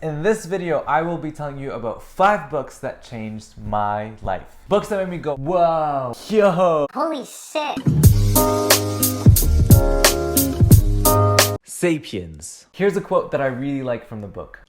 In this video, I will be telling you about 5 books that changed my life. Books that made me go, whoa, yo, holy shit. Sapiens. Here's a quote that I really like from the book.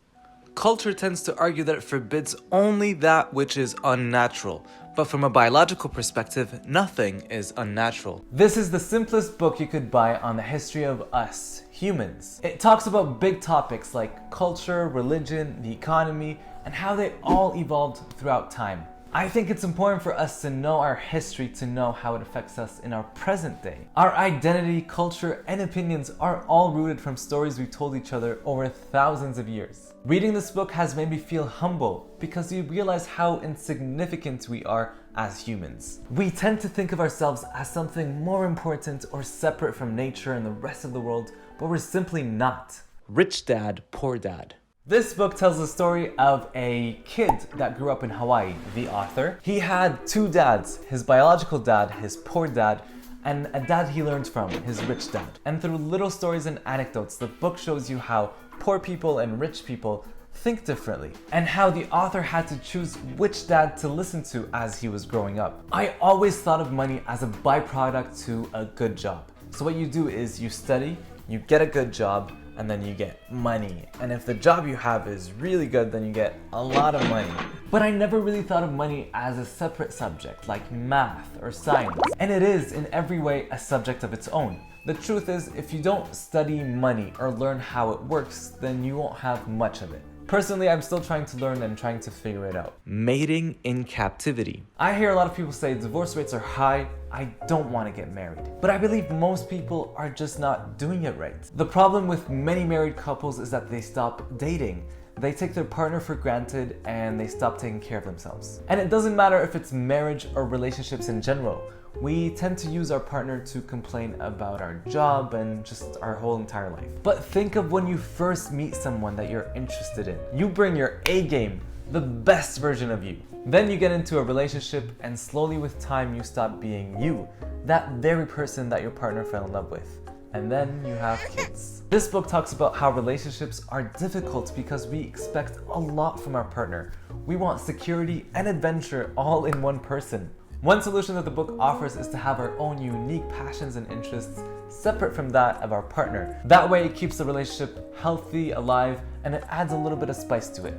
Culture tends to argue that it forbids only that which is unnatural. But from a biological perspective, nothing is unnatural. This is the simplest book you could buy on the history of us, humans. It talks about big topics like culture, religion, the economy, and how they all evolved throughout time. I think it's important for us to know our history to know how it affects us in our present day. Our identity, culture, and opinions are all rooted from stories we've told each other over thousands of years. Reading this book has made me feel humble because you realize how insignificant we are as humans. We tend to think of ourselves as something more important or separate from nature and the rest of the world, but we're simply not. Rich Dad, Poor Dad. This book tells the story of a kid that grew up in Hawaii, the author. He had 2 dads, his biological dad, his poor dad, and a dad he learned from, his rich dad. And through little stories and anecdotes, the book shows you how poor people and rich people think differently, and how the author had to choose which dad to listen to as he was growing up. I always thought of money as a byproduct to a good job. So what you do is you study, you get a good job, and then you get money. And if the job you have is really good, then you get a lot of money. But I never really thought of money as a separate subject, like math or science. And it is, in every way, a subject of its own. The truth is, if you don't study money or learn how it works, then you won't have much of it. Personally, I'm still trying to learn and trying to figure it out. Mating in captivity. I hear a lot of people say divorce rates are high. I don't want to get married. But I believe most people are just not doing it right. The problem with many married couples is that they stop dating. They take their partner for granted and they stop taking care of themselves. And it doesn't matter if it's marriage or relationships in general. We tend to use our partner to complain about our job and just our whole entire life. But think of when you first meet someone that you're interested in. You bring your A game, the best version of you. Then you get into a relationship and slowly with time you stop being you, that very person that your partner fell in love with. And then you have kids. This book talks about how relationships are difficult because we expect a lot from our partner. We want security and adventure all in one person. One solution that the book offers is to have our own unique passions and interests separate from that of our partner. That way it keeps the relationship healthy, alive, and it adds a little bit of spice to it.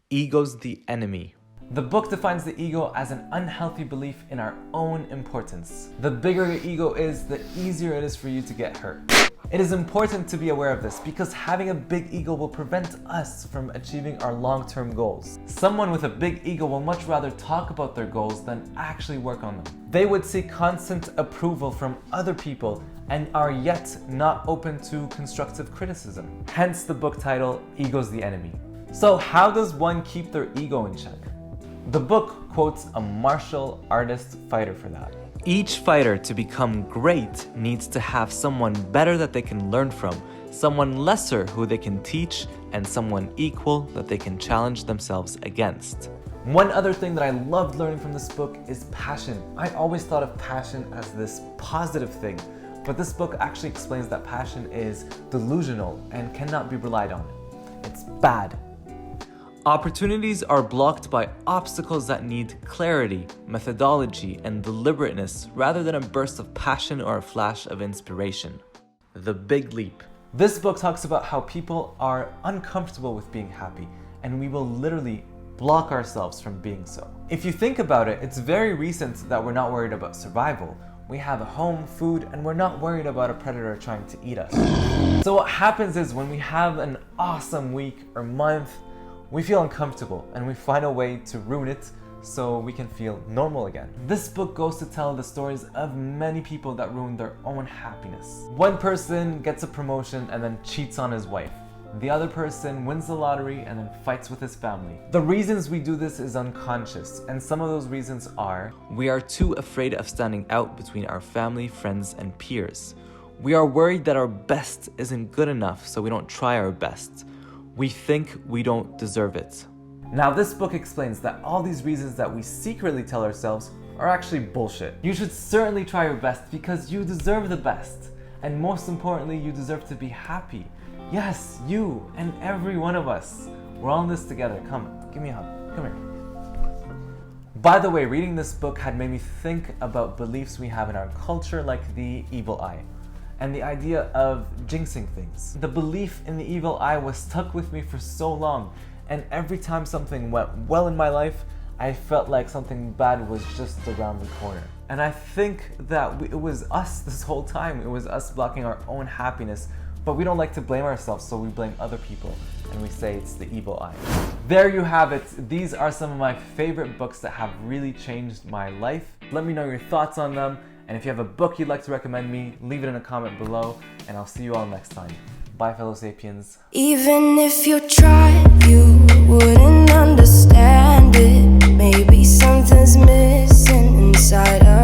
Ego's the enemy. The book defines the ego as an unhealthy belief in our own importance. The bigger your ego is, the easier it is for you to get hurt. It is important to be aware of this because having a big ego will prevent us from achieving our long-term goals. Someone with a big ego will much rather talk about their goals than actually work on them. They would seek constant approval from other people and are yet not open to constructive criticism. Hence the book title, Ego's the Enemy. So how does one keep their ego in check? The book quotes a martial artist fighter for that. Each fighter to become great needs to have someone better that they can learn from, someone lesser who they can teach, and someone equal that they can challenge themselves against. One other thing that I loved learning from this book is passion. I always thought of passion as this positive thing, but this book actually explains that passion is delusional and cannot be relied on. It's bad. Opportunities are blocked by obstacles that need clarity, methodology, and deliberateness rather than a burst of passion or a flash of inspiration. The Big Leap. This book talks about how people are uncomfortable with being happy, and we will literally block ourselves from being so. If you think about it, it's very recent that we're not worried about survival. We have a home, food, and we're not worried about a predator trying to eat us. So what happens is when we have an awesome week or month, we feel uncomfortable and we find a way to ruin it so we can feel normal again. This book goes to tell the stories of many people that ruin their own happiness. One person gets a promotion and then cheats on his wife. The other person wins the lottery and then fights with his family. The reasons we do this is unconscious, and some of those reasons are: we are too afraid of standing out between our family, friends, and peers. We are worried that our best isn't good enough, so we don't try our best. We think we don't deserve it. Now this book explains that all these reasons that we secretly tell ourselves are actually bullshit. You should certainly try your best because you deserve the best. And most importantly, you deserve to be happy. Yes, you and every one of us. We're all in this together. Come, give me a hug. Come here. By the way, reading this book had made me think about beliefs we have in our culture, like the evil eye and the idea of jinxing things. The belief in the evil eye was stuck with me for so long, and every time something went well in my life, I felt like something bad was just around the corner. And I think that it was us this whole time. It was us blocking our own happiness, but we don't like to blame ourselves, so we blame other people, and we say it's the evil eye. There you have it. These are some of my favorite books that have really changed my life. Let me know your thoughts on them, and if you have a book you'd like to recommend me, leave it in a comment below, and I'll see you all next time. Bye, fellow Sapiens. Even if you tried, you wouldn't understand it. Maybe something's missing inside of